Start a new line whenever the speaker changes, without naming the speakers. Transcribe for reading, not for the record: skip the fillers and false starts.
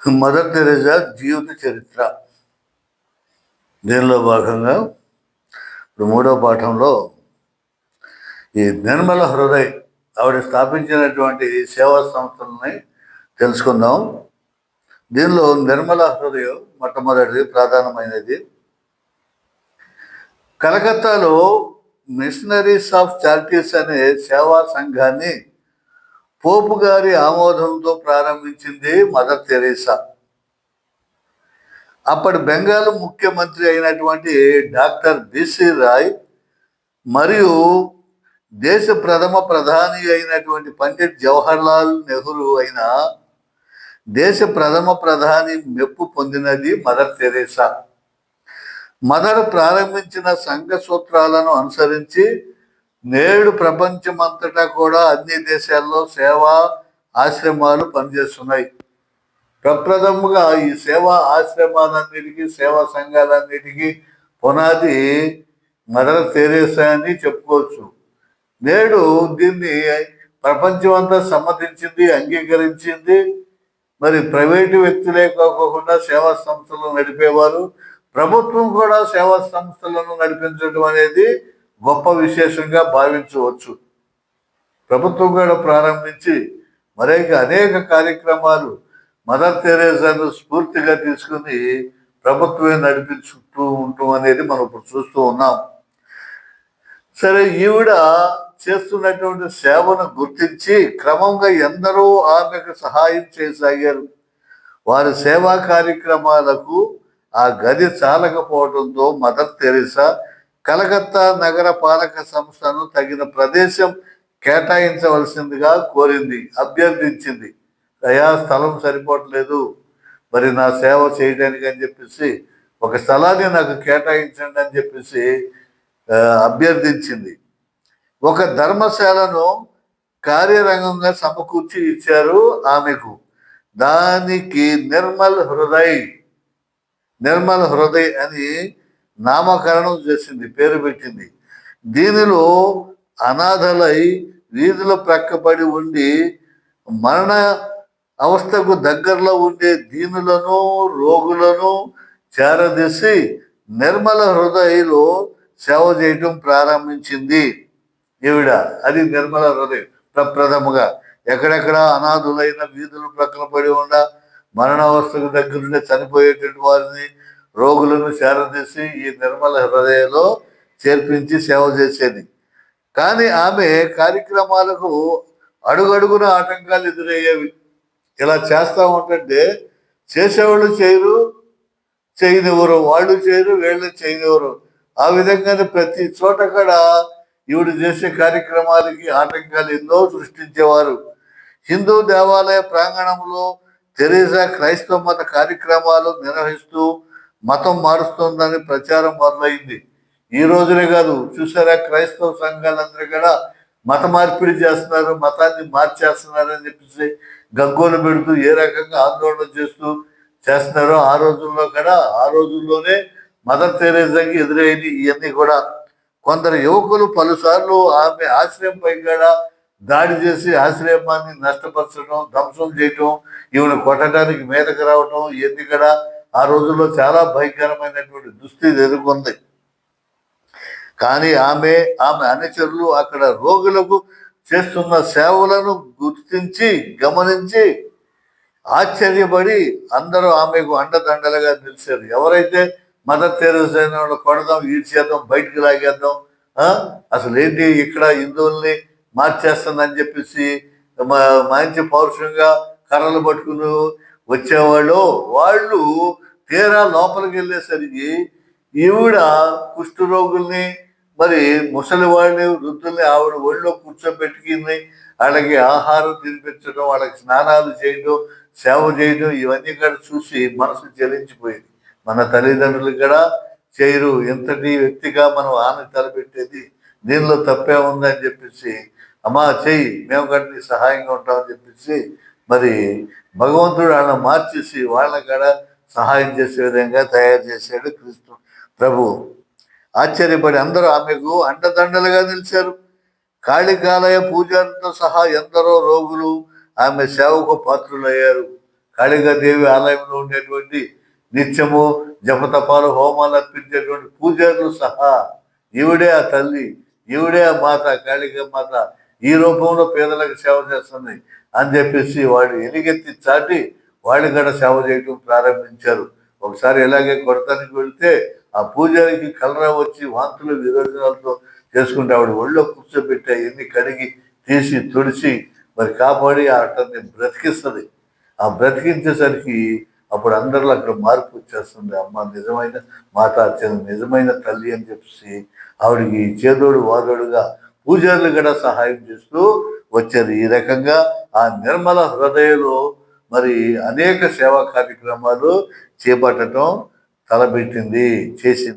Mother Teresa జీవిత చరిత్ర. దీనిలో భాగంగా ఇప్పుడు 3వ పాఠంలో ఈ నిర్మల హృదయ్ ఆవిడ స్థాపించినటువంటి సేవా సంస్థలని తెలుసుకుందాం. దీనిలో నిర్మల హృదయం మొట్టమొదటిది, ప్రధానమైనది. కలకత్తాలో మిషనరీస్ ఆఫ్ చారిటీస్ అనే సేవా సంఘాన్ని పోపు గారి ఆమోదంతో ప్రారంభించింది మదర్ తెరెసా. అప్పటి బెంగాల్ ముఖ్యమంత్రి అయినటువంటి డాక్టర్ బిసి రాయ్ మరియు దేశ ప్రథమ ప్రధాని అయినటువంటి పండిట్ జవహర్లాల్ నెహ్రూ అయిన దేశ ప్రథమ ప్రధాని మెప్పు పొందినది మదర్ తెరెసా. మదర్ ప్రారంభించిన సంఘ సూత్రాలను అనుసరించి నేడు ప్రపంచమంతటా కూడా అన్ని దేశాల్లో సేవా ఆశ్రమాలు పనిచేస్తున్నాయి. ప్రప్రథముగా ఈ సేవా ఆశ్రమాలన్నిటికీ, సేవా సంఘాలన్నిటికీ పునాది మదర్ తెరెసా అని చెప్పుకోవచ్చు. నేడు దీన్ని ప్రపంచం అంతా సమ్మతించింది, అంగీకరించింది. మరి ప్రైవేటు వ్యక్తులే కాకుండా సేవా సంస్థలు నడిపేవారు, ప్రభుత్వం కూడా సేవా సంస్థలను నడిపించడం అనేది గొప్ప విశేషంగా భావించవచ్చు. ప్రభుత్వం కూడా ప్రారంభించి అనేక కార్యక్రమాలు మదర్ తెరెసాను స్ఫూర్తిగా తీసుకుని ప్రభుత్వమే నడిపించుతూ ఉండటం అనేది మనం ఇప్పుడు చూస్తూ ఉన్నాం. సరే, ఈవిడ చేస్తున్నటువంటి సేవను గుర్తించి క్రమంగా ఎందరో ఆమెకు సహాయం చేయసాగారు. వారి సేవా కార్యక్రమాలకు ఆ గది చాలకపోవడంతో మదర్ తెరెసా కలకత్తా నగర పాలక సంస్థను తగిన ప్రదేశం కేటాయించవలసిందిగా కోరింది, అభ్యర్థించింది. అయా, స్థలం సరిపోవట్లేదు, మరి నా సేవ చేయడానికి అని చెప్పేసి ఒక స్థలాన్ని నాకు కేటాయించండి అని చెప్పేసి అభ్యర్థించింది. ఒక ధర్మశాలను కార్యరంగంగా సమకూర్చి ఇచ్చారు ఆమెకు. దానికి నిర్మల్ హృదయ్ అని నామకరణం చేసింది, పేరు పెట్టింది. దీనిలో అనాథలై వీధుల ప్రక్కబడి ఉండి మరణ అవస్థకు దగ్గరలో ఉండే దీనులను, రోగులను చేరదీసి నిర్మల హృదయలో సేవ చేయటం ప్రారంభించింది ఈవిడ. అది నిర్మల హృదయం. ప్రప్రథముగా ఎక్కడెక్కడ అనాథులైన వీధుల ప్రక్కన పడి ఉండ మరణావస్థకు దగ్గరుండే చనిపోయేటువంటి వారిని, రోగులను చేరదీసి ఈ నిర్మల హృదయలో చేర్పించి సేవ చేసేది. కానీ ఆమె కార్యక్రమాలకు అడుగడుగున ఆటంకాలు ఎదురయ్యేవి. ఇలా చేస్తూ ఉంటుంటే చేసేవాళ్ళు చేయరు, చేయనివ్వరు, వాళ్ళు చేయరు, వీళ్ళు చేయనివ్వరు. ఆ విధంగానే ప్రతి చోట కూడా ఈవిడ చేసే కార్యక్రమాలకి ఆటంకాలు ఎన్నో సృష్టించేవారు. హిందూ దేవాలయ ప్రాంగణంలో తెరెసా క్రైస్తవ మత కార్యక్రమాలు నిర్వహిస్తూ మతం మారుస్తుందని ప్రచారం మొదలైంది. ఈ రోజునే కాదు, చూసారా, క్రైస్తవ సంఘాలందరూ కూడా మత మార్పిడి చేస్తున్నారు, మతాన్ని మార్చేస్తున్నారు అని చెప్పేసి గగ్గోలు పెడుతూ ఏ రకంగా ఆందోళన చేస్తున్నారో ఆ రోజుల్లోనే మదర్ తెరెసాకి ఎదురైంది ఇవన్నీ కూడా. కొందరు యువకులు పలుసార్లు ఆమె ఆశ్రయంపై కూడా దాడి చేసి ఆశ్రయాన్ని నష్టపరచడం, ధ్వంసం చేయటం, ఈవిని కొట్టడానికి మీదకి రావటం, ఇవన్నీ కూడా ఆ రోజుల్లో చాలా భయంకరమైనటువంటి దుస్థితి ఎదుర్కొంది. కానీ ఆమె అనుచరులు అక్కడ రోగులకు చేస్తున్న సేవలను గుర్తించి, గమనించి ఆశ్చర్యపడి అందరూ ఆమెకు అండదండలుగా నిలిచారు. ఎవరైతే మదర్ తెరెసా వాళ్ళు కొడదాం, ఈడ్చేద్దాం, బయటికి లాగేద్దాం, అసలు ఏంటి ఇక్కడ హిందువుల్ని మార్చేస్తుందని చెప్పేసి మంచి పౌరుషంగా కర్రలు పట్టుకుని వచ్చేవాళ్ళు, వాళ్ళు తీరా లోపలికి వెళ్ళేసరికి ఈవిడ కుష్ఠరోగుల్ని, మరి ముసలి వాళ్ళని, వృద్ధుల్ని ఆవిడ ఒళ్ళో కూర్చోబెట్టుకుని వాళ్ళకి ఆహారం తినిపించడం, వాళ్ళకి స్నానాలు చేయడం, సేవ చేయడం, ఇవన్నీ కూడా చూసి మనసు చెలించిపోయింది. మన తల్లిదండ్రులు కూడా చేయరు, ఎంతటి వ్యక్తిగా మనం ఆమె తలపెట్టేది, దీనిలో తప్పే ఉందని చెప్పేసి, అమ్మా చెయ్యి, మేము కూడా నీ సహాయంగా ఉంటామని చెప్పేసి మరి భగవంతుడు వాళ్ళని మార్చేసి వాళ్ళని కూడా సహాయం చేసే విధంగా తయారు చేశాడు క్రీస్తు ప్రభు. ఆశ్చర్యపడి అందరూ ఆమెకు అండదండలుగా నిలిచారు. కాళికాలయ పూజలతో సహా ఎందరో రోగులు ఆమె సేవకు పాత్రులయ్యారు. కాళికాదేవి ఆలయంలో ఉండేటువంటి నిత్యము జపతపాలు హోమాలు అర్పించేటువంటి పూజారులు సహా ఈవిడే ఆ తల్లి, ఈవిడే ఆ మాత, కాళికా మాత ఈ రూపంలో పేదలకు సేవ చేస్తుంది అని చెప్పేసి వాడు ఎలుగెత్తి చాటి వాళ్ళు కూడా సేవ చేయటం ప్రారంభించారు. ఒకసారి ఇలాగే కొడతానికి వెళ్తే ఆ పూజారికి కలరా వచ్చి వాంతులు విరోచనాలతో చేసుకుంటే ఆవిడ ఒళ్ళో కూర్చోబెట్టి అవన్నీ కడిగి తీసి తుడిచి మరి కాపాడి అతన్ని బ్రతికిస్తుంది. ఆ బ్రతికించేసరికి అప్పుడు అందరిలో అక్కడ మార్పు వచ్చేస్తుంది. అమ్మ నిజమైన మాత, నిజమైన తల్లి అని చెప్పేసి ఆవిడికి చేదోడు వాదోడుగా పూజారులు కూడా సహాయం చేస్తూ వచ్చారు. ఈ రకంగా ఆ నిర్మల హృదయలో మరి అనేక సేవా కార్యక్రమాలు చేపట్టడం తలపెట్టింది, చేసింది.